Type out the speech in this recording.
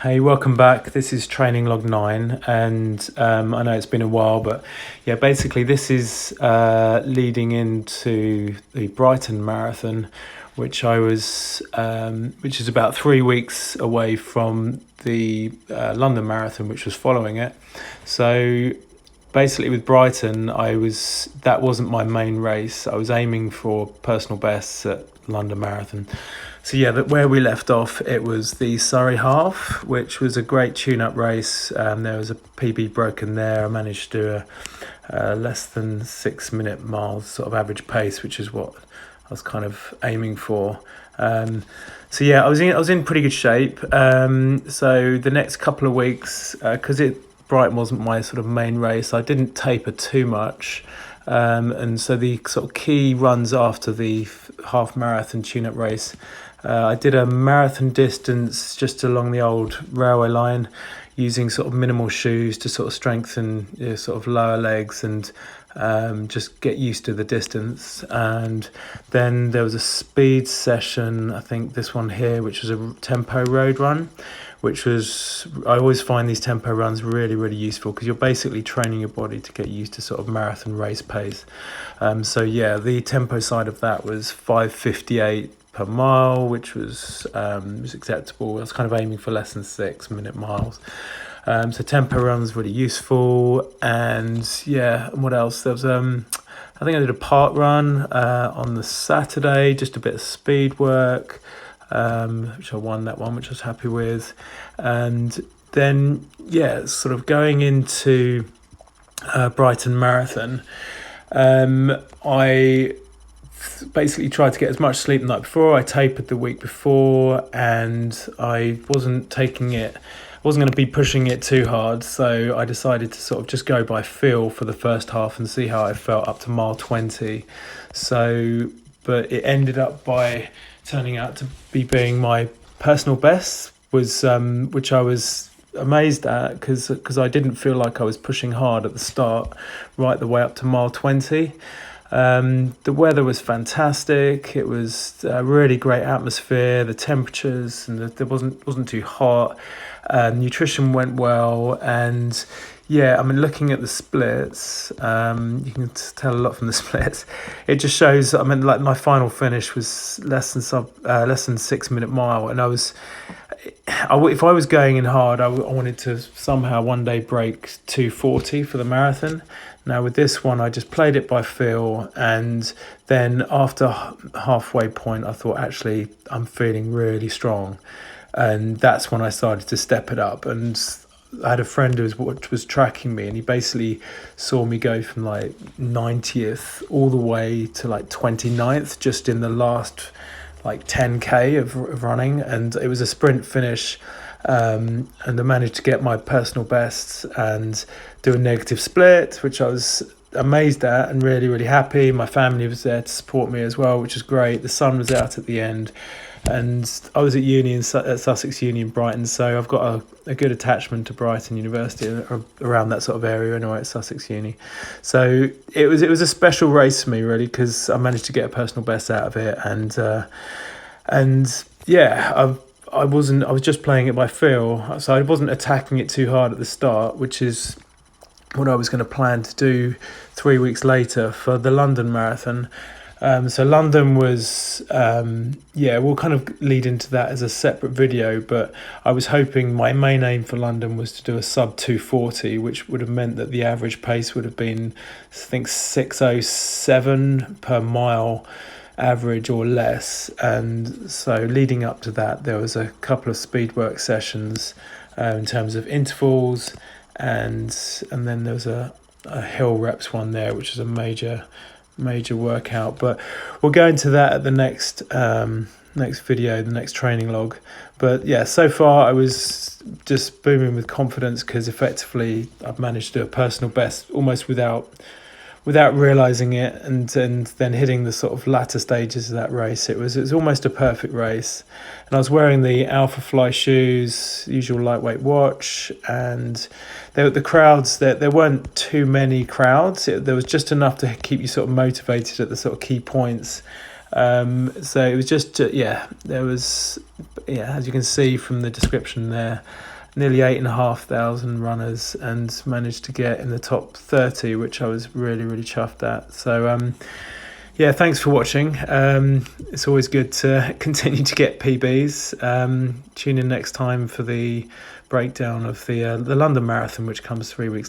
Hey, welcome back. This is training log 9, and I know it's been a while, but yeah, basically this is leading into the Brighton Marathon, which which is about 3 weeks away from the London Marathon, which was following it. So basically with Brighton, that wasn't my main race. I was aiming for personal bests at London Marathon. So yeah, where we left off, it was the Surrey Half, which was a great tune-up race. There was a PB broken there. I managed to do a less than 6 minute miles sort of average pace, which is what I was kind of aiming for. So yeah, I was in pretty good shape. So the next couple of weeks, because Brighton wasn't my sort of main race, I didn't taper too much. And so the sort of key runs after the half marathon tune-up race, I did a marathon distance just along the old railway line, using sort of minimal shoes to sort of strengthen your sort of lower legs and just get used to the distance. And then there was a speed session, I think this one here, which was a tempo road run, I always find these tempo runs really, really useful because you're basically training your body to get used to sort of marathon race pace. So yeah, the tempo side of that was 5:58 per mile, which was acceptable. I was kind of aiming for less than 6 minute miles. So tempo runs really useful. And yeah, what else? There was I think I did a park run on the Saturday, just a bit of speed work, which I won that one, which I was happy with. And then yeah, sort of going into Brighton Marathon, I basically tried to get as much sleep the night before. I tapered the week before, and I wasn't going to be pushing it too hard, so I decided to sort of just go by feel for the first half and see how I felt up to mile 20. But it ended up by turning out to be being my personal best, which I was amazed at because I didn't feel like I was pushing hard at the start, right the way up to mile 20. The weather was fantastic. It was a really great atmosphere. The temperatures and it wasn't too hot. Nutrition went well, and yeah, I mean, looking at the splits, you can tell a lot from the splits. It just shows. I mean, like my final finish was less than 6 minute mile, and if I was going in hard, I wanted to somehow one day break 2:40 for the marathon. Now with this one, I just played it by feel, and then after halfway point, I thought, actually, I'm feeling really strong, and that's when I started to step it up. And I had a friend who was tracking me, and he basically saw me go from like 90th all the way to like 29th just in the last like 10k of running, and it was a sprint finish. And I managed to get my personal best and do a negative split, which I was amazed at and really, really happy. My family was there to support me as well, which was great. The sun was out at the end, and I was at uni at Sussex Uni in Brighton, so I've got a good attachment to Brighton University, around that sort of area anyway, at Sussex Uni. So it was a special race for me, really, because I managed to get a personal best out of it, and yeah, I was just playing it by feel, so I wasn't attacking it too hard at the start, which is what I was going to plan to do 3 weeks later for the London Marathon. So London was, we'll kind of lead into that as a separate video, but I was hoping my main aim for London was to do a sub 2:40, which would have meant that the average pace would have been, I think, 6:07 per mile average or less. And so leading up to that, there was a couple of speed work sessions in terms of intervals, and then there was a hill reps one there, which is a major workout. But we'll go into that at the next video, the next training log. But yeah, so far I was just booming with confidence because effectively I've managed to do a personal best almost without realizing it, and then hitting the sort of latter stages of that race. It was almost a perfect race, and I was wearing the Alpha Fly shoes, usual lightweight watch, and the crowds, there weren't too many crowds. There was just enough to keep you sort of motivated at the sort of key points. So it was just there was as you can see from the description there, nearly 8,500 runners, and managed to get in the top 30, which I was really chuffed at. So thanks for watching. It's always good to continue to get PBs. Tune in next time for the breakdown of the London Marathon, which comes 3 weeks